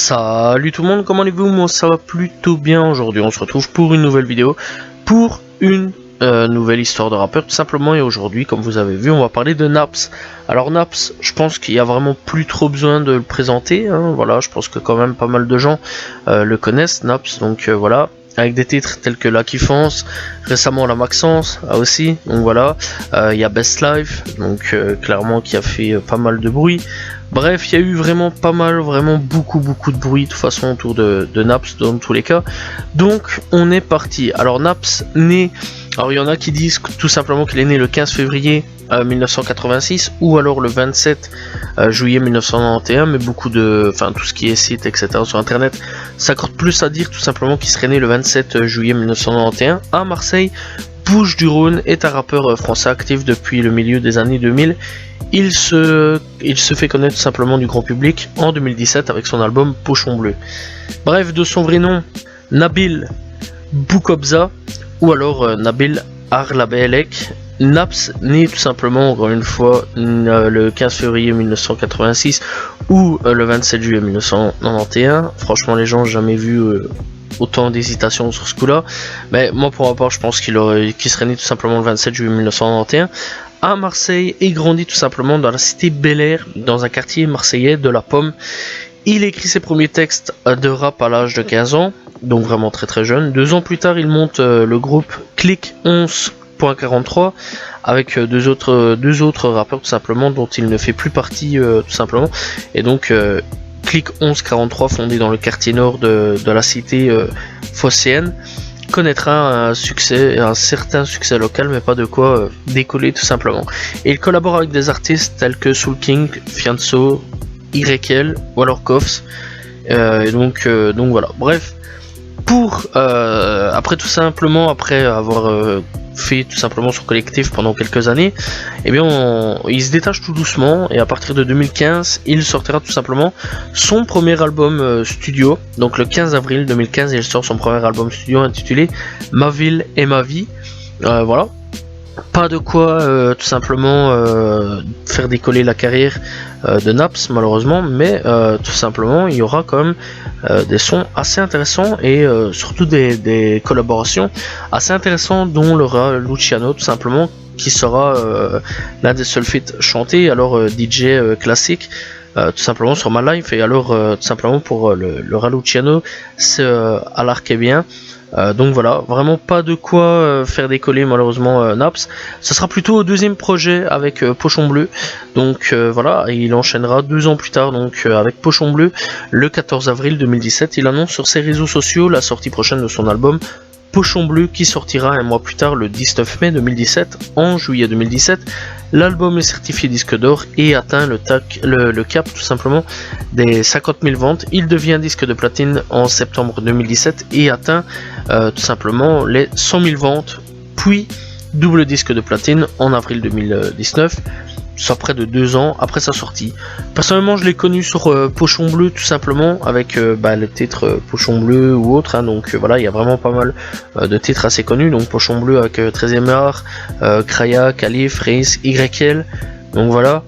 Salut tout le monde, comment allez-vous? Moi ça va plutôt bien aujourd'hui. On se retrouve pour une nouvelle vidéo, pour une nouvelle histoire de rappeur tout simplement. Et aujourd'hui, comme vous avez vu, on va parler de Naps. Alors Naps, je pense qu'il y a vraiment plus trop besoin de le présenter, hein. Voilà, je pense que quand même pas mal de gens le connaissent, Naps. Donc voilà, avec des titres tels que La Kiffance, récemment La Maxence aussi, donc voilà, il y a Best Life, donc clairement qui a fait pas mal de bruit. Bref, il y a eu vraiment pas mal, vraiment beaucoup de bruit de toute façon autour de Naps dans tous les cas. Donc on est parti. Alors Naps né, alors il y en a qui disent tout simplement qu'il est né le 15 février 1986 ou alors le 27 juillet 1991, mais beaucoup de, enfin tout ce qui est site etc sur internet s'accorde plus à dire tout simplement qu'il serait né le 27 juillet 1991 à Marseille. Bouches-du-Rhône est un rappeur français actif depuis le milieu des années 2000. Il se fait connaître tout simplement du grand public en 2017 avec son album Pochon Bleu. Bref, de son vrai nom, Nabil Boukobza ou alors Nabil Arlabelek. Naps né tout simplement, encore une fois, le 15 février 1986 ou le 27 juillet 1991. Franchement, les gens n'ont jamais vu autant d'hésitation sur ce coup-là. Mais moi, pour ma part, je pense qu'il serait né tout simplement le 27 juillet 1991 à Marseille et grandit tout simplement dans la cité Bel Air, dans un quartier marseillais de la Pomme. Il écrit ses premiers textes de rap à l'âge de 15 ans, donc vraiment très jeune. 2 ans plus tard, il monte le groupe Click 11.43 avec deux autres rappeurs tout simplement, dont il ne fait plus partie tout simplement. Et donc Click 1143, fondé dans le quartier nord de la cité phocéenne, connaîtra un certain succès local, mais pas de quoi décoller tout simplement. Et il collabore avec des artistes tels que Soul King, Fianso, YL ou alors Koffs. Et donc voilà. Bref, après avoir fait tout simplement son collectif pendant quelques années, eh bien il se détache tout doucement et à partir de 2015 il sortira tout simplement son premier album studio. Donc le 15 avril 2015 il sort son premier album studio intitulé Ma Ville et Ma Vie. Voilà, pas de quoi tout simplement faire décoller la carrière de Naps malheureusement, mais tout simplement il y aura quand même des sons assez intéressants et surtout des collaborations assez intéressantes, dont le rat Luciano tout simplement, qui sera l'un des seuls feats chantés, alors DJ classique tout simplement sur ma live. Et alors tout simplement pour le rat Luciano, c'est à l'arc et bien. Donc voilà, vraiment pas de quoi faire décoller malheureusement Naps. Ça sera plutôt au deuxième projet avec Pochon Bleu. Donc voilà, il enchaînera 2 ans plus tard donc avec Pochon Bleu. Le 14 avril 2017, il annonce sur ses réseaux sociaux la sortie prochaine de son album Pochon Bleu, qui sortira un mois plus tard le 19 mai 2017. En juillet 2017, l'album est certifié disque d'or et atteint le cap tout simplement des 50 000 ventes. Il devient disque de platine en septembre 2017 et atteint tout simplement les 100 000 ventes, puis double disque de platine en avril 2019, soit près de 2 ans après sa sortie. Personnellement, je l'ai connu sur Pochon Bleu tout simplement, avec le titre Pochon Bleu ou autre, hein. Donc voilà, il y a vraiment pas mal de titres assez connus. Donc Pochon Bleu avec 13e art, Kraya, Khalif, Reis, YL. Donc voilà,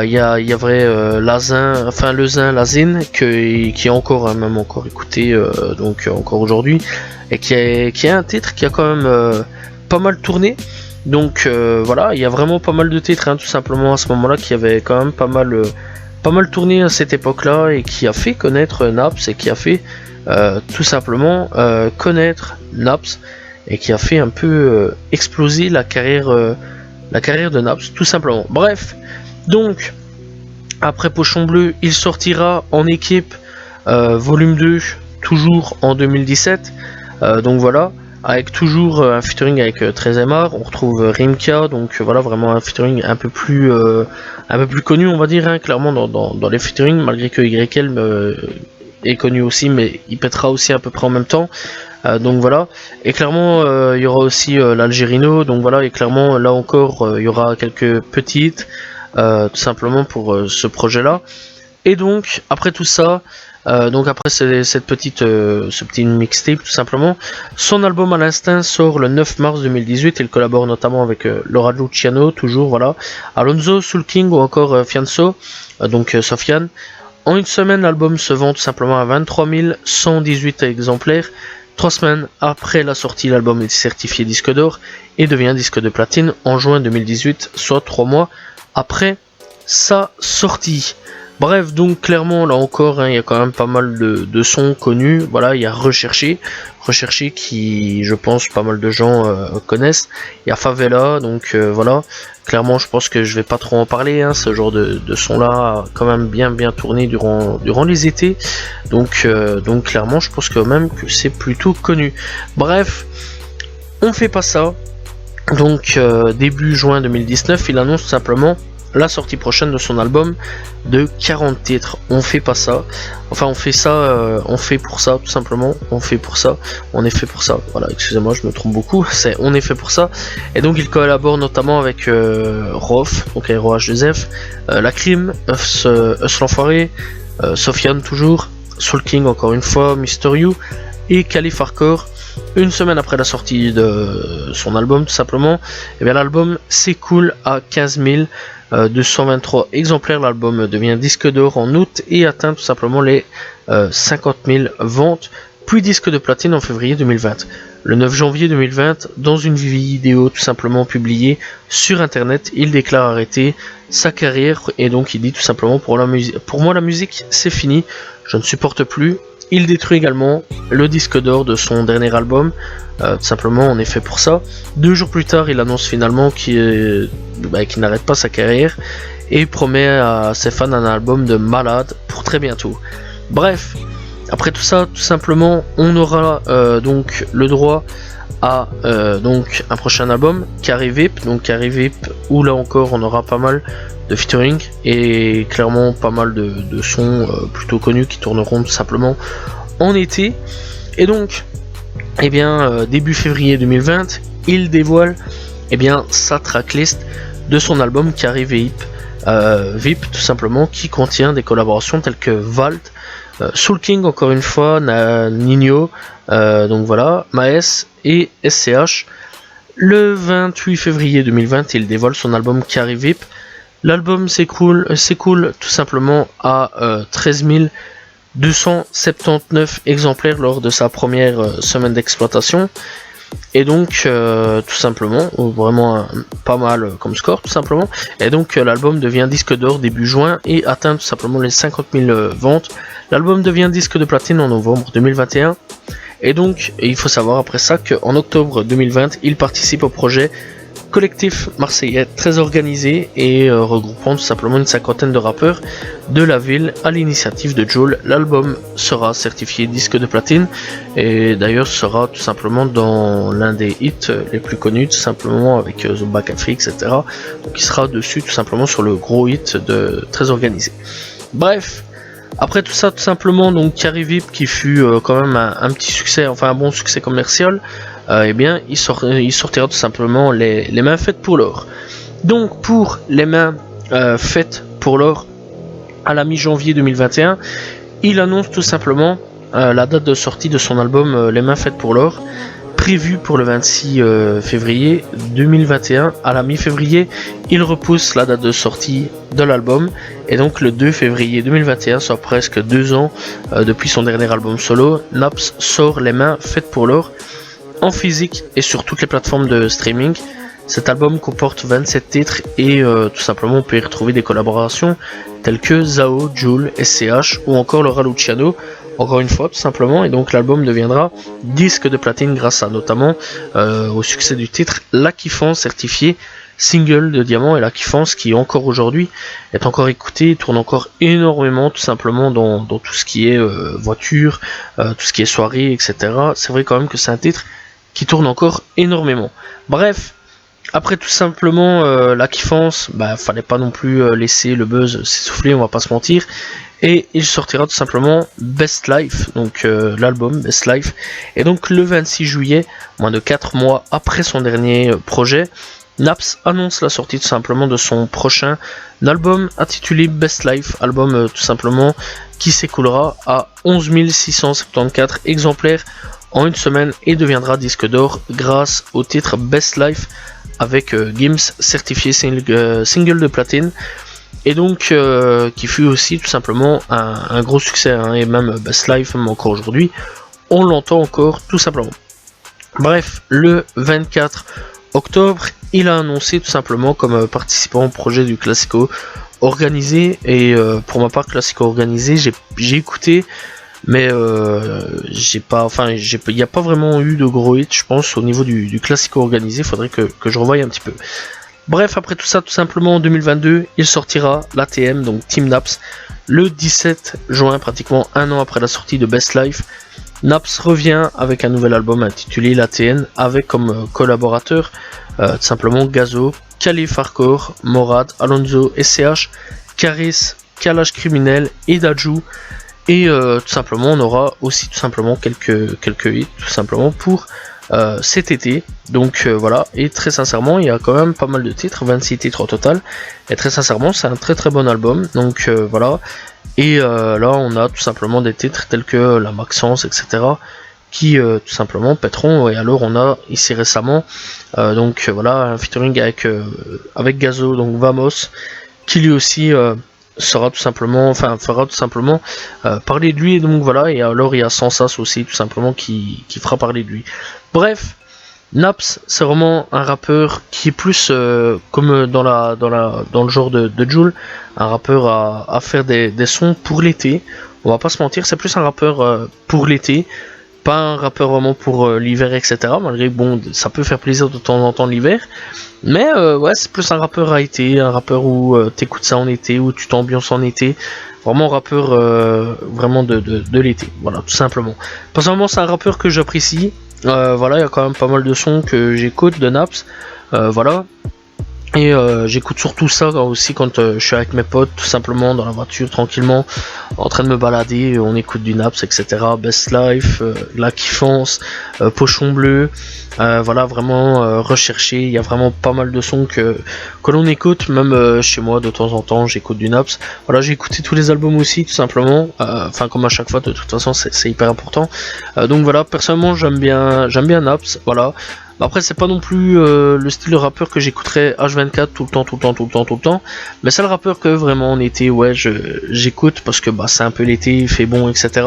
il y a vrai Lazin, enfin Lezin, Lazine, qui est encore même encore écouté donc encore aujourd'hui, et qui est un titre qui a quand même pas mal tourné. Donc voilà, il y a vraiment pas mal de titres hein, tout simplement à ce moment-là, qui avait quand même pas mal tourné à cette époque-là, et qui a fait connaître Naps, et qui a fait tout simplement connaître Naps, et qui a fait un peu exploser la carrière de Naps tout simplement. Bref, donc après Pochon Bleu, il sortira En Équipe volume 2 toujours en 2017. Donc voilà, avec toujours un featuring avec 13e art. On retrouve Rimka, donc voilà, vraiment un featuring un peu plus connu on va dire hein, clairement dans les featuring, malgré que YL est connu aussi, mais il pètera aussi à peu près en même temps. Donc voilà, et clairement il y aura aussi l'Algérino, donc voilà, et clairement là encore il y aura quelques petites tout simplement pour ce projet là. Et donc après tout ça, donc après ce petit mixtape tout simplement, son album à l'instinct sort le 9 mars 2018. Il collabore notamment avec Laura Luciano, toujours voilà, Alonso, Soul King ou encore Fianso, donc Sofiane. En une semaine, l'album se vend tout simplement à 23 118 exemplaires. 3 semaines après la sortie, l'album est certifié disque d'or et devient disque de platine en juin 2018, soit 3 mois après sa sortie. Bref, donc clairement là encore, il y a quand même pas mal de sons connus. Voilà, il y a Recherché qui, je pense, pas mal de gens connaissent. Il y a Favela, donc voilà. Clairement, je pense que je vais pas trop en parler. Ce genre de son là, quand même bien tourné durant les étés. Donc clairement, je pense quand même que c'est plutôt connu. Bref, on fait pas ça. Donc début juin 2019, il annonce simplement la sortie prochaine de son album de 40 titres. On fait pas ça, enfin on fait ça, on fait pour ça tout simplement, on fait pour ça, on est fait pour ça, voilà, excusez-moi, je me trompe beaucoup, c'est on est fait pour ça. Et donc il collabore notamment avec Rof, donc ROH2F, La Crime, Us l'Enfoiré, Sofiane toujours, Soul King encore une fois, Mister You et Calif Hardcore. Une semaine après la sortie de son album tout simplement, et bien l'album s'écoule à 15 223 exemplaires. L'album devient disque d'or en août et atteint tout simplement les 50 000 ventes, puis disque de platine en février 2020. Le 9 janvier 2020, dans une vidéo tout simplement publiée sur internet, il déclare arrêter sa carrière et donc il dit tout simplement pour moi la musique c'est fini, je ne supporte plus. Il détruit également le disque d'or de son dernier album, tout simplement on est fait pour ça. 2 jours plus tard, il annonce finalement qu'il n'arrête pas sa carrière et promet à ses fans un album de malade pour très bientôt. Bref, après tout ça, tout simplement, on aura donc le droit à donc un prochain album, Carré VIP, donc Carré VIP où là encore on aura pas mal de featuring et clairement pas mal de sons plutôt connus qui tourneront tout simplement en été. Et donc début février 2020, il dévoile sa tracklist de son album Carré VIP, VIP tout simplement, qui contient des collaborations telles que Valt, Soul King encore une fois, Nino, donc voilà, Maes et SCH. Le 28 février 2020, il dévoile son album Carré VIP. L'album s'écoule tout simplement à 13 279 exemplaires lors de sa première semaine d'exploitation. Et donc tout simplement, vraiment pas mal comme score tout simplement. Et donc l'album devient disque d'or début juin et atteint tout simplement les 50 000 ventes. L'album devient disque de platine en novembre 2021. Et donc il faut savoir après ça qu'en octobre 2020, il participe au projet collectif marseillais très organisé et regroupant tout simplement une cinquantaine de rappeurs de la ville à l'initiative de Jul. L'album sera certifié disque de platine et d'ailleurs sera tout simplement dans l'un des hits les plus connus, tout simplement avec The Back Free, etc. Donc il sera dessus tout simplement sur le gros hit de très organisé. Bref, après tout ça, tout simplement, donc Carré VIP qui fut quand même un petit succès, enfin un bon succès commercial, il sortira tout simplement les mains faites pour l'or. Donc pour les mains faites pour l'or, à la mi-janvier 2021, il annonce tout simplement la date de sortie de son album Les mains faites pour l'or, prévu pour le 26 février 2021. À la mi-février, il repousse la date de sortie de l'album et donc le 2 février 2021, soit presque 2 ans depuis son dernier album solo, Naps sort Les mains faites pour l'or en physique et sur toutes les plateformes de streaming. Cet album comporte 27 titres et tout simplement on peut y retrouver des collaborations telles que Zao, Jul, SCH ou encore Laura Luciano, encore une fois tout simplement. Et donc l'album deviendra disque de platine grâce à notamment au succès du titre La Kiffance, certifié single de diamant, et La Kiffance qui encore aujourd'hui est encore écouté, tourne encore énormément tout simplement dans tout ce qui est voiture, tout ce qui est soirée, etc. C'est vrai quand même que c'est un titre qui tourne encore énormément. Bref, après tout simplement La Kiffance, fallait pas non plus laisser le buzz s'essouffler, on va pas se mentir, et il sortira tout simplement Best Life, donc l'album Best Life. Et donc le 26 juillet, moins de 4 mois après son dernier projet, Naps annonce la sortie tout simplement de son prochain album intitulé Best Life, album tout simplement qui s'écoulera à 11 674 exemplaires en une semaine et deviendra disque d'or grâce au titre Best Life avec Gims, certifié single de platine. et donc qui fut aussi tout simplement un gros succès, hein, et même Best Life, même encore aujourd'hui, on l'entend encore tout simplement. Bref, le 24 octobre, il a annoncé tout simplement comme participant au projet du Classico organisé, et pour ma part Classico organisé, j'ai écouté, mais j'ai pas, enfin il n'y a pas vraiment eu de gros hits, je pense, au niveau du Classico organisé. Faudrait que je revoie un petit peu. Bref, après tout ça, tout simplement en 2022, il sortira l'ATM, donc Team Naps, le 17 juin, pratiquement un an après la sortie de Best Life. Naps revient avec un nouvel album intitulé l'ATN, avec comme collaborateurs tout simplement Gazo, Khalif Hardcore, Morad, Alonso, SCH, Karis, Kalash Criminel et Daju. Et tout simplement, on aura aussi tout simplement quelques hits tout simplement pour cet été. Donc voilà, et très sincèrement, il y a quand même pas mal de titres, 26 titres au total. Et très sincèrement, c'est un très bon album. Donc voilà. Et là, on a tout simplement des titres tels que la Maxence, etc. qui tout simplement pèteront. Et alors, on a ici récemment, donc voilà, un featuring avec Gazo, donc Vamos, qui lui aussi sera tout simplement, enfin fera tout simplement parler de lui. Et donc voilà, et alors il y a Sansas aussi tout simplement qui fera parler de lui. Bref, Naps, c'est vraiment un rappeur qui est plus comme dans le genre de Jul, un rappeur à faire des sons pour l'été. On va pas se mentir, c'est plus un rappeur pour l'été, pas un rappeur vraiment pour l'hiver, etc. Malgré bon, ça peut faire plaisir de temps en temps l'hiver, mais ouais, c'est plus un rappeur à été, un rappeur où t'écoutes ça en été, où tu t'ambiances en été. Vraiment rappeur vraiment de l'été, voilà, tout simplement. Personnellement, c'est un rappeur que j'apprécie. Voilà, il y a quand même pas mal de sons que j'écoute de Naps, voilà. Et j'écoute surtout ça aussi quand je suis avec mes potes, tout simplement dans la voiture, tranquillement, en train de me balader, on écoute du Naps, etc. Best Life, La Kiffance, Pochon Bleu, voilà, vraiment recherché. Il y a vraiment pas mal de sons que l'on écoute, même chez moi de temps en temps, j'écoute du Naps. Voilà, j'ai écouté tous les albums aussi, tout simplement, enfin comme à chaque fois, de toute façon, c'est hyper important. Donc voilà, personnellement, j'aime bien Naps, voilà. Après, c'est pas non plus le style de rappeur que j'écouterais H24 tout le temps, mais c'est le rappeur que vraiment en été, ouais, j'écoute parce que bah c'est un peu l'été, il fait bon, etc.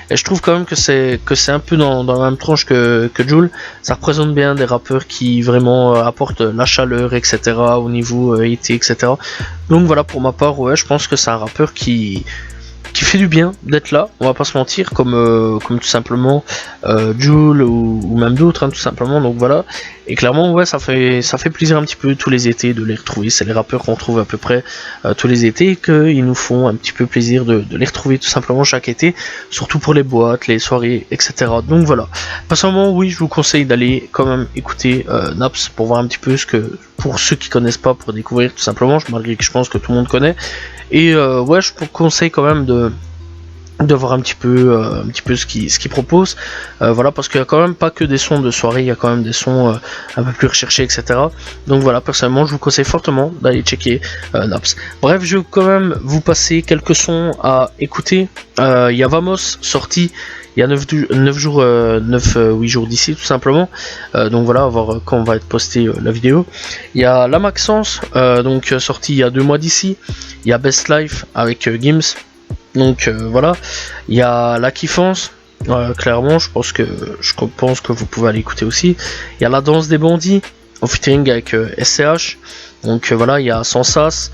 Et je trouve quand même que c'est un peu dans la même tranche que Jul. Ça représente bien des rappeurs qui vraiment apportent la chaleur, etc. au niveau été, etc. Donc voilà, pour ma part, ouais, je pense que c'est un rappeur qui fait du bien d'être là, on va pas se mentir, comme tout simplement Jul ou même d'autres, hein, tout simplement. Donc voilà, et clairement, ouais, ça fait plaisir un petit peu tous les étés de les retrouver. C'est les rappeurs qu'on trouve à peu près tous les étés, et qu'ils nous font un petit peu plaisir de les retrouver tout simplement chaque été, surtout pour les boîtes, les soirées, etc. Donc voilà, personnellement, oui, je vous conseille d'aller quand même écouter Naps pour voir un petit peu pour ceux qui connaissent pas, pour découvrir tout simplement, malgré que je pense que tout le monde connaît. Et ouais, je vous conseille quand même de voir un petit peu ce qu'il propose, voilà, parce qu'il y a quand même pas que des sons de soirée, il y a quand même des sons un peu plus recherchés, etc. Donc voilà, personnellement, je vous conseille fortement d'aller checker Naps. Bref, je vais quand même vous passer quelques sons à écouter. Il y a Vamos sorti il y a 8 jours d'ici, tout simplement. Donc voilà, à voir quand va être posté la vidéo. Il y a la Maxence, donc sorti il y a 2 mois d'ici. Il y a Best Life avec Gims. Donc voilà. Il y a La Kiffance. Clairement, je pense que vous pouvez aller écouter aussi. Il y a La Danse des Bandits, en featuring avec SCH. Donc voilà, il y a Sansas,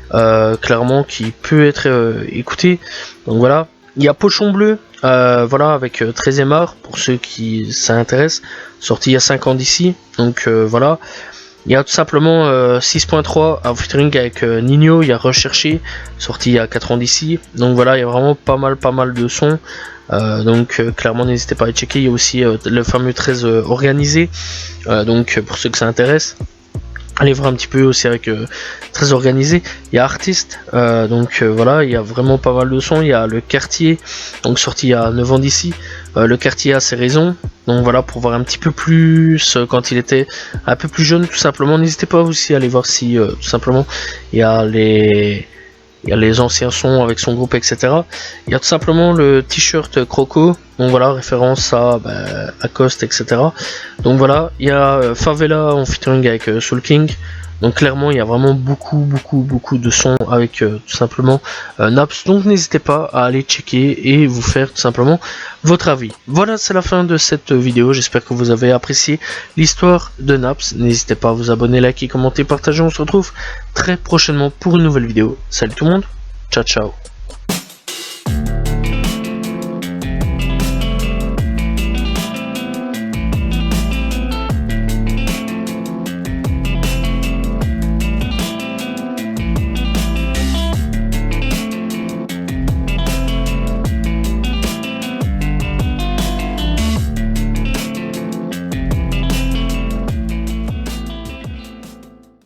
clairement, qui peut être écouté. Donc voilà. Il y a Pochon Bleu, voilà, avec 13e art, pour ceux qui s'intéressent, sorti il y a 5 ans d'ici. Donc voilà. Il y a tout simplement 6.3 en featuring avec Nino, il y a Recherché, sorti il y a 4 ans d'ici. Donc voilà, il y a vraiment pas mal de sons. Donc clairement, n'hésitez pas à checker. Il y a aussi le fameux 13 organisé, donc pour ceux que ça intéresse. Allez voir un petit peu aussi avec très organisé. Il y a Artiste, donc voilà, il y a vraiment pas mal de sons. Il y a Le Quartier, donc sorti il y a 9 ans d'ici. Le Quartier a ses raisons, donc voilà, pour voir un petit peu plus quand il était un peu plus jeune, tout simplement. N'hésitez pas aussi à aller voir si tout simplement il y a les anciens sons avec son groupe, etc. Il y a tout simplement le t-shirt Croco, Donc voilà, référence à Cost, etc. Donc voilà, il y a Favela en featuring avec Soul King. Donc clairement, il y a vraiment beaucoup de sons avec tout simplement Naps. Donc n'hésitez pas à aller checker et vous faire tout simplement votre avis. Voilà, c'est la fin de cette vidéo. J'espère que vous avez apprécié l'histoire de Naps. N'hésitez pas à vous abonner, liker, commenter, partager. On se retrouve très prochainement pour une nouvelle vidéo. Salut tout le monde, ciao ciao.